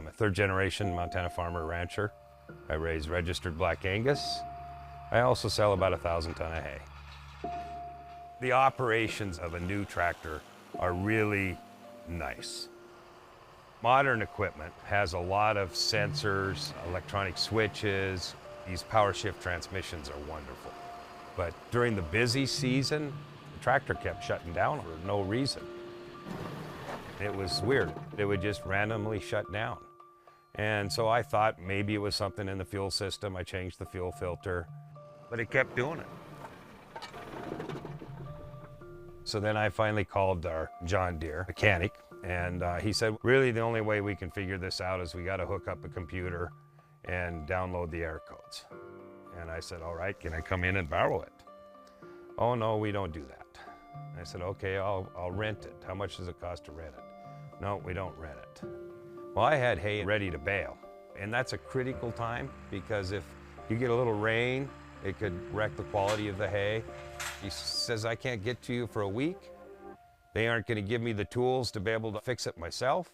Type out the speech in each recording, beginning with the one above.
I'm a third generation Montana farmer rancher. I raise registered Black Angus. I also sell about 1,000 ton of hay. The operations of a new tractor are really nice. Modern equipment has a lot of sensors, electronic switches. These power shift transmissions are wonderful. But during the busy season, the tractor kept shutting down for no reason. It was weird. It would just randomly shut down. And so I thought maybe it was something in the fuel system. I changed the fuel filter, but it kept doing it. So then I finally called our John Deere mechanic, and he said, really the only way we can figure this out is we got to hook up a computer and download the error codes. And I said, all right, can I come in and borrow it? Oh no, we don't do that. I said, okay, I'll rent it. How much does it cost to rent it? No, we don't rent it. Well, I had hay ready to bale, and that's a critical time because if you get a little rain, it could wreck the quality of the hay. He says, I can't get to you for a week. They aren't going to give me the tools to be able to fix it myself.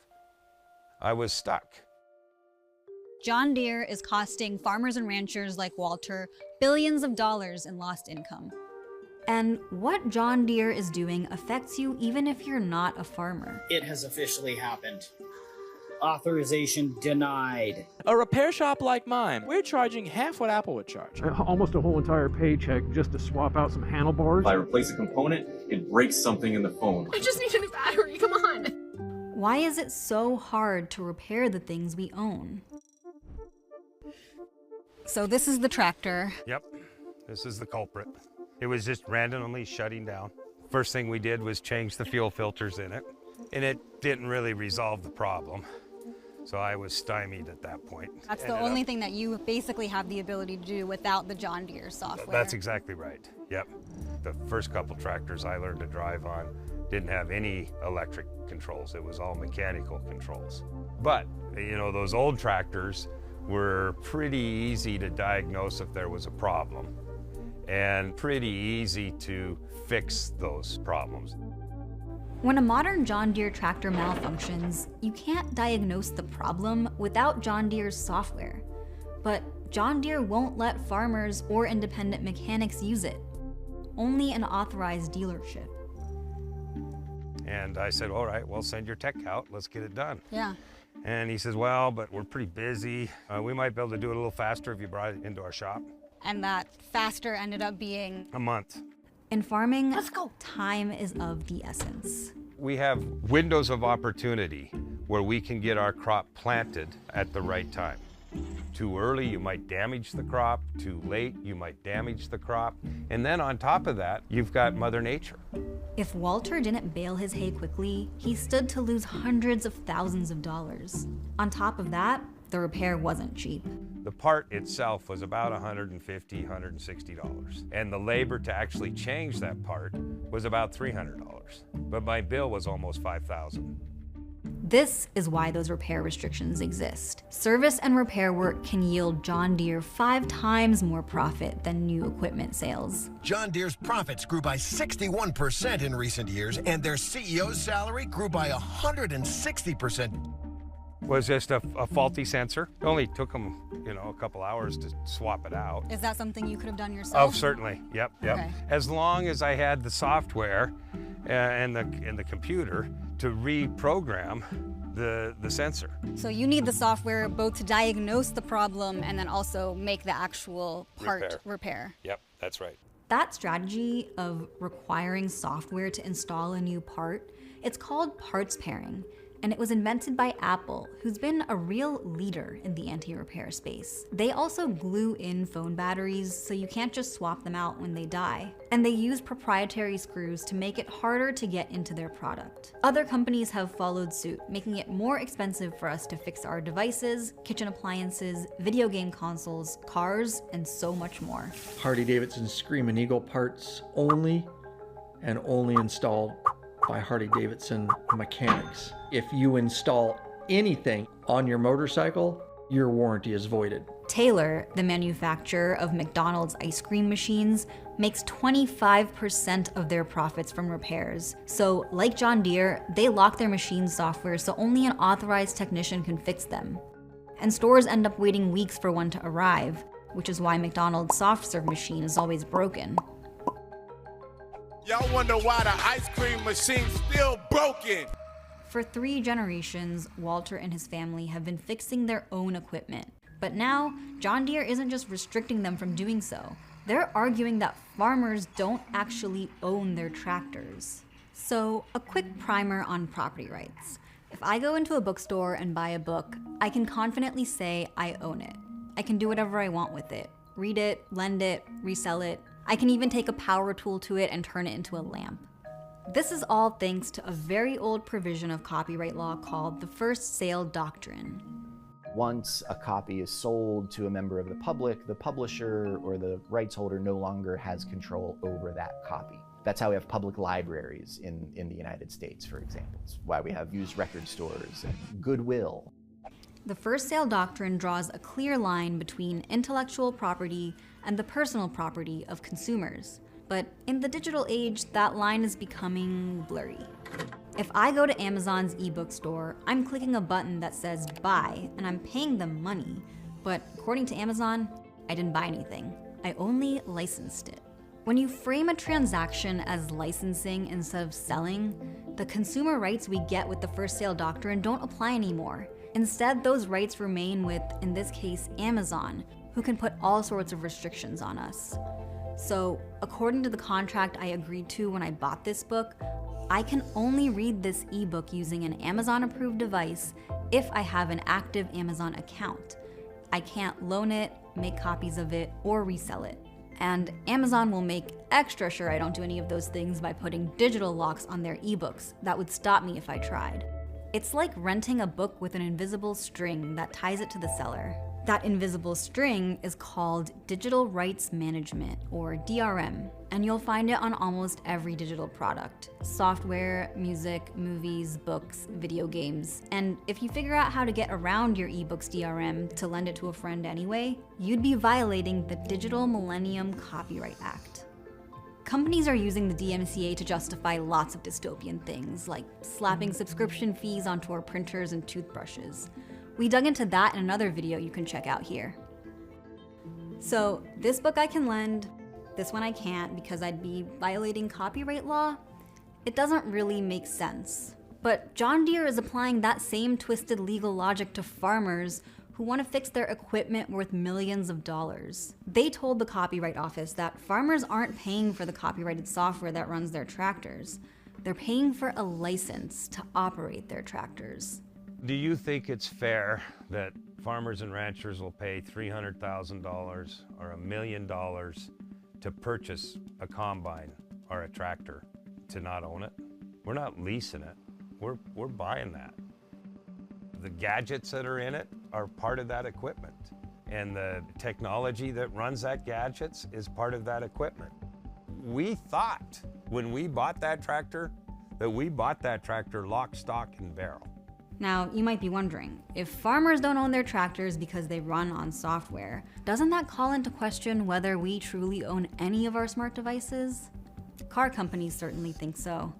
I was stuck. John Deere is costing farmers and ranchers like Walter billions of dollars in lost income. And what John Deere is doing affects you even if you're not a farmer. It has officially happened. Authorization denied. A repair shop like mine, we're charging half what Apple would charge. Almost a whole entire paycheck just to swap out some handlebars. If I replace a component, it breaks something in the phone. I just need a new battery, come on. Why is it so hard to repair the things we own? So this is the tractor. Yep, this is the culprit. It was just randomly shutting down. First thing we did was change the fuel filters in it, and it didn't really resolve the problem. So I was stymied at that point. That's the only thing that you basically have the ability to do without the John Deere software. That's exactly right, yep. The first couple tractors I learned to drive on didn't have any electric controls. It was all mechanical controls. But, you know, those old tractors were pretty easy to diagnose if there was a problem, and pretty easy to fix those problems. When a modern John Deere tractor malfunctions, you can't diagnose the problem without John Deere's software. But John Deere won't let farmers or independent mechanics use it. Only an authorized dealership. And I said, all right, well, send your tech out, let's get it done. Yeah. And he says, well, but we're pretty busy. We might be able to do it a little faster if you brought it into our shop. And that faster ended up being? A month. In farming, time is of the essence. We have windows of opportunity where we can get our crop planted at the right time. Too early, you might damage the crop. Too late, you might damage the crop. And then on top of that, you've got Mother Nature. If Walter didn't bale his hay quickly, he stood to lose hundreds of thousands of dollars. On top of that, the repair wasn't cheap. The part itself was about $150, $160. And the labor to actually change that part was about $300. But my bill was almost $5,000. This is why those repair restrictions exist. Service and repair work can yield John Deere 5 times more profit than new equipment sales. John Deere's profits grew by 61% in recent years, and their CEO's salary grew by 160%. Was just a faulty sensor. It only took them, you know, a couple hours to swap it out. Is that something you could have done yourself? Oh, certainly. Yep. Okay. As long as I had the software and the computer to reprogram the sensor. So you need the software both to diagnose the problem and then also make the actual part repair. Yep, that's right. That strategy of requiring software to install a new part, it's called parts pairing. And it was invented by Apple, who's been a real leader in the anti-repair space. They also glue in phone batteries so you can't just swap them out when they die. And they use proprietary screws to make it harder to get into their product. Other companies have followed suit, making it more expensive for us to fix our devices, kitchen appliances, video game consoles, cars, and so much more. Harley-Davidson Screamin' Eagle parts only and only installed by Harley-Davidson mechanics. If you install anything on your motorcycle, your warranty is voided. Taylor, the manufacturer of McDonald's ice cream machines, makes 25% of their profits from repairs. So, like John Deere, they lock their machine software so only an authorized technician can fix them. And stores end up waiting weeks for one to arrive, which is why McDonald's soft serve machine is always broken. Y'all wonder why the ice cream machine's still broken. For 3 generations, Walter and his family have been fixing their own equipment. But now, John Deere isn't just restricting them from doing so. They're arguing that farmers don't actually own their tractors. So, a quick primer on property rights. If I go into a bookstore and buy a book, I can confidently say I own it. I can do whatever I want with it. Read it, lend it, resell it. I can even take a power tool to it and turn it into a lamp. This is all thanks to a very old provision of copyright law called the First Sale Doctrine. Once a copy is sold to a member of the public, the publisher or the rights holder no longer has control over that copy. That's how we have public libraries in the United States, for example. It's why we have used record stores and Goodwill. The First Sale Doctrine draws a clear line between intellectual property and the personal property of consumers. But in the digital age, that line is becoming blurry. If I go to Amazon's ebook store, I'm clicking a button that says buy, and I'm paying them money. But according to Amazon, I didn't buy anything. I only licensed it. When you frame a transaction as licensing instead of selling, the consumer rights we get with the First Sale Doctrine don't apply anymore. Instead, those rights remain with, in this case, Amazon, who can put all sorts of restrictions on us. So, according to the contract I agreed to when I bought this book, I can only read this ebook using an Amazon-approved device if I have an active Amazon account. I can't loan it, make copies of it, or resell it. And Amazon will make extra sure I don't do any of those things by putting digital locks on their ebooks that would stop me if I tried. It's like renting a book with an invisible string that ties it to the seller. That invisible string is called Digital Rights Management, or DRM, and you'll find it on almost every digital product. Software, music, movies, books, video games. And if you figure out how to get around your ebook's DRM to lend it to a friend anyway, you'd be violating the Digital Millennium Copyright Act. Companies are using the DMCA to justify lots of dystopian things, like slapping subscription fees onto our printers and toothbrushes. We dug into that in another video you can check out here. So, this book I can lend, this one I can't because I'd be violating copyright law? It doesn't really make sense. But John Deere is applying that same twisted legal logic to farmers who want to fix their equipment worth millions of dollars. They told the Copyright Office that farmers aren't paying for the copyrighted software that runs their tractors. They're paying for a license to operate their tractors. Do you think it's fair that farmers and ranchers will pay $300,000 or $1 million to purchase a combine or a tractor to not own it? We're not leasing it, we're buying that. The gadgets that are in it are part of that equipment, and the technology that runs that gadgets is part of that equipment. We thought when we bought that tractor that we bought that tractor lock, stock, and barrel. Now, you might be wondering, if farmers don't own their tractors because they run on software, doesn't that call into question whether we truly own any of our smart devices? Car companies certainly think so.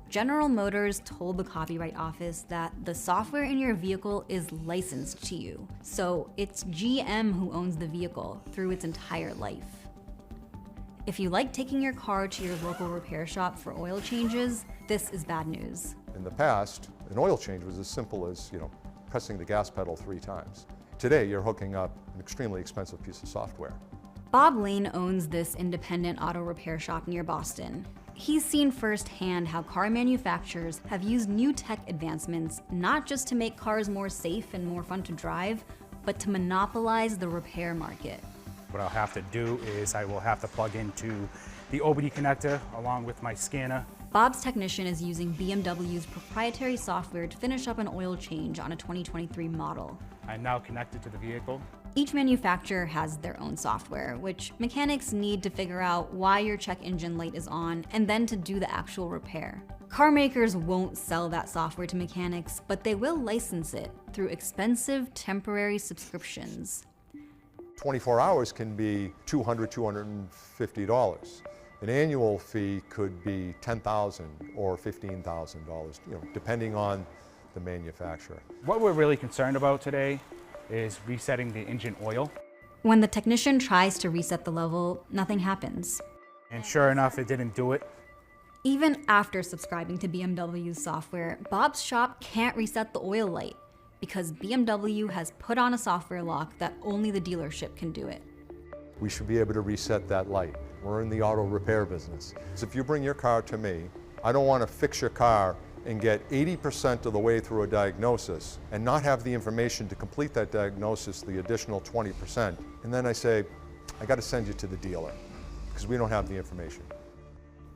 General Motors told the Copyright Office that the software in your vehicle is licensed to you, so it's GM who owns the vehicle through its entire life. If you like taking your car to your local repair shop for oil changes, this is bad news. In the past, an oil change was as simple as, pressing the gas pedal 3 times. Today, you're hooking up an extremely expensive piece of software. Bob Lane owns this independent auto repair shop near Boston. He's seen firsthand how car manufacturers have used new tech advancements not just to make cars more safe and more fun to drive, but to monopolize the repair market. What I'll have to do is I will have to plug into the OBD connector along with my scanner. Bob's technician is using BMW's proprietary software to finish up an oil change on a 2023 model. I'm now connected to the vehicle. Each manufacturer has their own software, which mechanics need to figure out why your check engine light is on and then to do the actual repair. Car makers won't sell that software to mechanics, but they will license it through expensive temporary subscriptions. 24 hours can be $200, $250. An annual fee could be $10,000 or $15,000, depending on the manufacturer. What we're really concerned about today is resetting the engine oil. When the technician tries to reset the level, nothing happens. And sure enough, it didn't do it. Even after subscribing to BMW's software, Bob's shop can't reset the oil light because BMW has put on a software lock that only the dealership can do it. We should be able to reset that light. We're in the auto repair business. So if you bring your car to me, I don't want to fix your car and get 80% of the way through a diagnosis and not have the information to complete that diagnosis, the additional 20%. And then I say, I got to send you to the dealer because we don't have the information.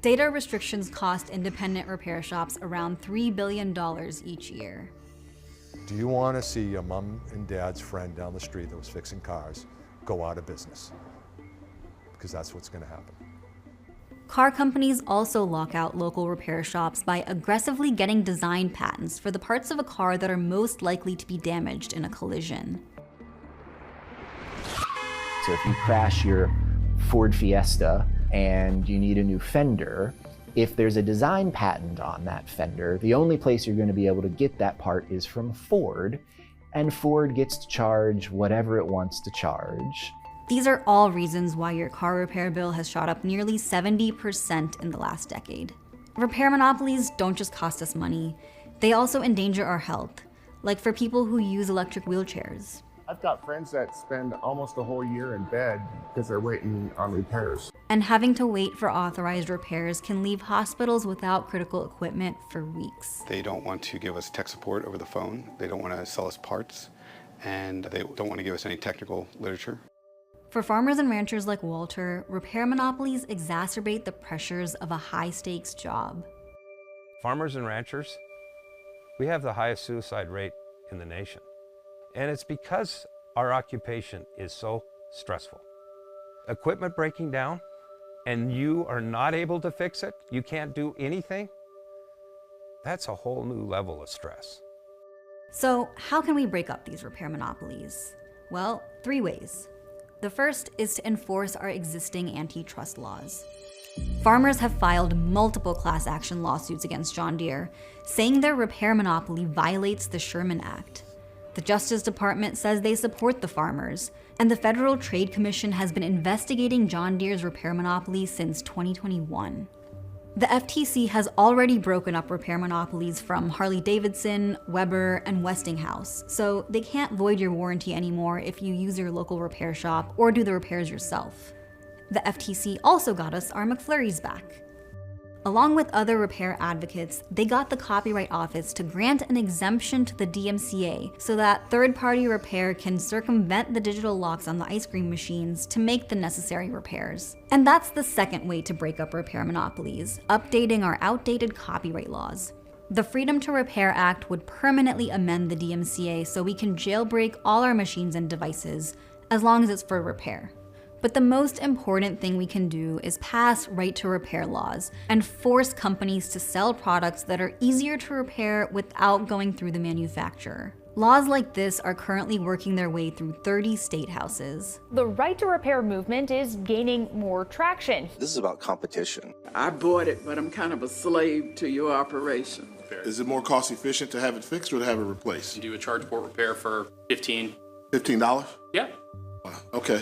Data restrictions cost independent repair shops around $3 billion each year. Do you want to see your mom and dad's friend down the street that was fixing cars go out of business? Because that's what's going to happen. Car companies also lock out local repair shops by aggressively getting design patents for the parts of a car that are most likely to be damaged in a collision. So if you crash your Ford Fiesta and you need a new fender, if there's a design patent on that fender, the only place you're going to be able to get that part is from Ford, and Ford gets to charge whatever it wants to charge. These are all reasons why your car repair bill has shot up nearly 70% in the last decade. Repair monopolies don't just cost us money, they also endanger our health, like for people who use electric wheelchairs. I've got friends that spend almost a whole year in bed because they're waiting on repairs. And having to wait for authorized repairs can leave hospitals without critical equipment for weeks. They don't want to give us tech support over the phone, they don't want to sell us parts, and they don't want to give us any technical literature. For farmers and ranchers like Walter, repair monopolies exacerbate the pressures of a high-stakes job. Farmers and ranchers, we have the highest suicide rate in the nation. And it's because our occupation is so stressful. Equipment breaking down, and you are not able to fix it, you can't do anything, that's a whole new level of stress. So how can we break up these repair monopolies? Well, 3 ways. The first is to enforce our existing antitrust laws. Farmers have filed multiple class action lawsuits against John Deere, saying their repair monopoly violates the Sherman Act. The Justice Department says they support the farmers, and the Federal Trade Commission has been investigating John Deere's repair monopoly since 2021. The FTC has already broken up repair monopolies from Harley-Davidson, Weber, and Westinghouse, so they can't void your warranty anymore if you use your local repair shop or do the repairs yourself. The FTC also got us our McFlurries back. Along with other repair advocates, they got the Copyright Office to grant an exemption to the DMCA so that third-party repair can circumvent the digital locks on the ice cream machines to make the necessary repairs. And that's the second way to break up repair monopolies, updating our outdated copyright laws. The Freedom to Repair Act would permanently amend the DMCA so we can jailbreak all our machines and devices, as long as it's for repair. But the most important thing we can do is pass right to repair laws and force companies to sell products that are easier to repair without going through the manufacturer. Laws like this are currently working their way through 30 state houses. The right to repair movement is gaining more traction. This is about competition. I bought it, but I'm kind of a slave to your operation. Is it more cost efficient to have it fixed or to have it replaced? You do a charge port repair for $15. $15? Yeah. Wow. Okay.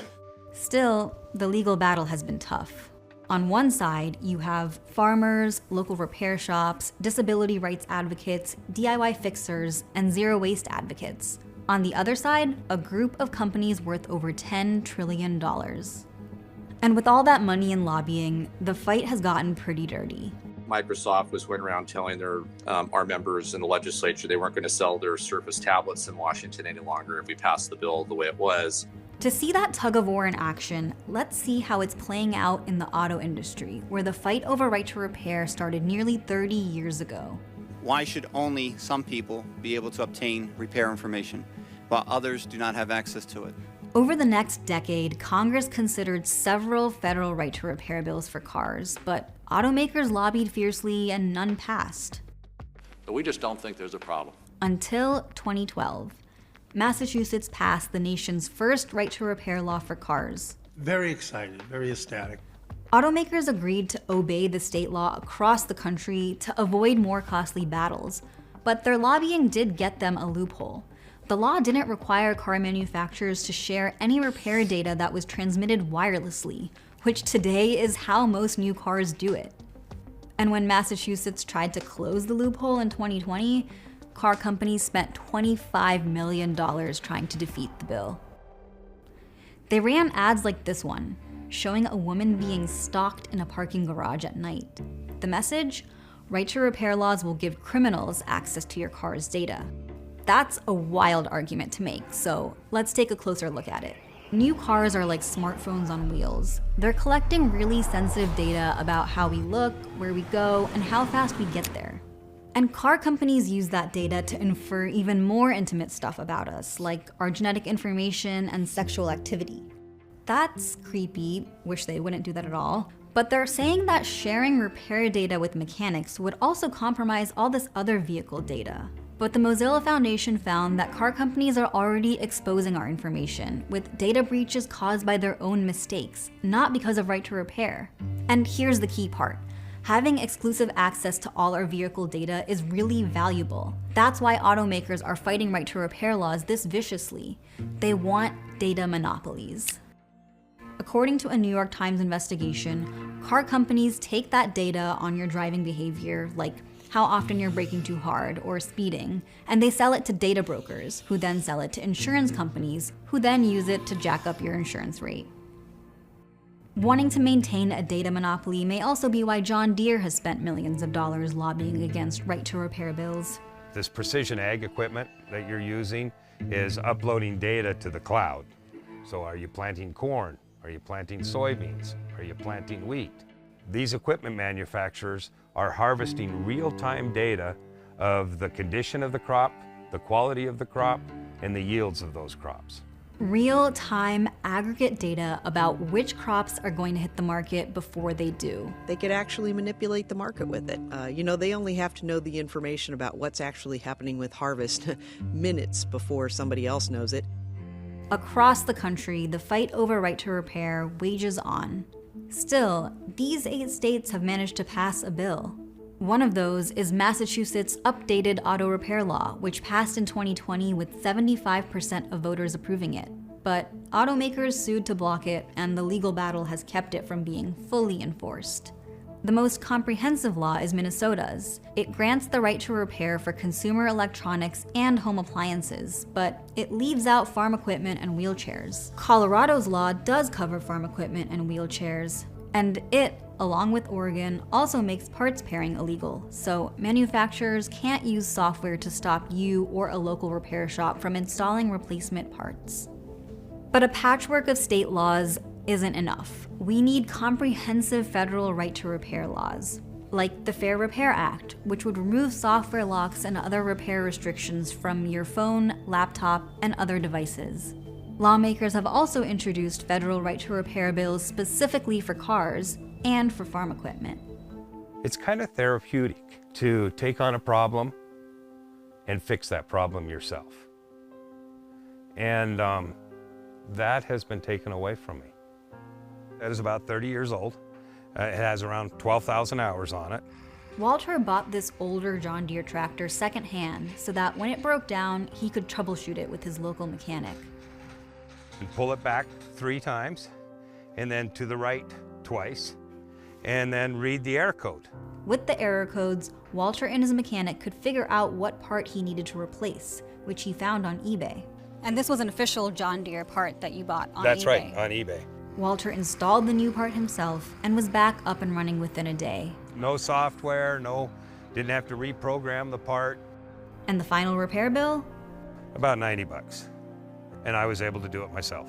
Still, the legal battle has been tough. On one side, you have farmers, local repair shops, disability rights advocates, DIY fixers, and zero waste advocates. On the other side, a group of companies worth over $10 trillion. And with all that money in lobbying, the fight has gotten pretty dirty. Microsoft was going around telling our members in the legislature they weren't going to sell their Surface tablets in Washington any longer if we passed the bill the way it was. To see that tug-of-war in action, let's see how it's playing out in the auto industry, where the fight over right to repair started nearly 30 years ago. Why should only some people be able to obtain repair information, while others do not have access to it? Over the next decade, Congress considered several federal right to repair bills for cars, but Automakers lobbied fiercely and none passed. But we just don't think there's a problem. Until 2012. Massachusetts passed the nation's first right-to-repair law for cars. Very excited, very ecstatic. Automakers agreed to obey the state law across the country to avoid more costly battles, but their lobbying did get them a loophole. The law didn't require car manufacturers to share any repair data that was transmitted wirelessly, which today is how most new cars do it. And when Massachusetts tried to close the loophole in 2020, car companies spent $25 million trying to defeat the bill. They ran ads like this one, showing a woman being stalked in a parking garage at night. The message? Right-to-repair laws will give criminals access to your car's data. That's a wild argument to make, so let's take a closer look at it. New cars are like smartphones on wheels. They're collecting really sensitive data about how we look, where we go, and how fast we get there. And car companies use that data to infer even more intimate stuff about us, like our genetic information and sexual activity. That's creepy, wish they wouldn't do that at all, but they're saying that sharing repair data with mechanics would also compromise all this other vehicle data. But the Mozilla Foundation found that car companies are already exposing our information, with data breaches caused by their own mistakes, not because of right to repair. And here's the key part. Having exclusive access to all our vehicle data is really valuable. That's why automakers are fighting right to repair laws this viciously. They want data monopolies. According to a New York Times investigation, car companies take that data on your driving behavior, like how often you're braking too hard or speeding, and they sell it to data brokers, who then sell it to insurance companies, who then use it to jack up your insurance rate. Wanting to maintain a data monopoly may also be why John Deere has spent millions of dollars lobbying against right-to-repair bills. This precision ag equipment that you're using is uploading data to the cloud. So are you planting corn? Are you planting soybeans? Are you planting wheat? These equipment manufacturers are harvesting real-time data of the condition of the crop, the quality of the crop, and the yields of those crops. Real-time aggregate data about which crops are going to hit the market before they do. They could actually manipulate the market with it. They only have to know the information about what's actually happening with harvest minutes before somebody else knows it. Across the country, the fight over right to repair wages on. Still, these 8 states have managed to pass a bill. One of those is Massachusetts' updated auto repair law, which passed in 2020 with 75% of voters approving it. But automakers sued to block it, and the legal battle has kept it from being fully enforced. The most comprehensive law is Minnesota's. It grants the right to repair for consumer electronics and home appliances, but it leaves out farm equipment and wheelchairs. Colorado's law does cover farm equipment and wheelchairs, and it, along with Oregon, also makes parts pairing illegal, so manufacturers can't use software to stop you or a local repair shop from installing replacement parts. But a patchwork of state laws isn't enough. We need comprehensive federal right to repair laws, like the Fair Repair Act, which would remove software locks and other repair restrictions from your phone, laptop, and other devices. Lawmakers have also introduced federal right to repair bills specifically for cars and for farm equipment. It's kind of therapeutic to take on a problem and fix that problem yourself. And that has been taken away from me. That is about 30 years old. It has around 12,000 hours on it. Walter bought this older John Deere tractor secondhand so that when it broke down, he could troubleshoot it with his local mechanic. You pull it back 3 times, and then to the right twice, and then read the error code. With the error codes, Walter and his mechanic could figure out what part he needed to replace, which he found on eBay. And this was an official John Deere part that you bought on eBay. That's right, on eBay. Walter installed the new part himself and was back up and running within a day. No software, didn't have to reprogram the part. And the final repair bill? About $90. And I was able to do it myself.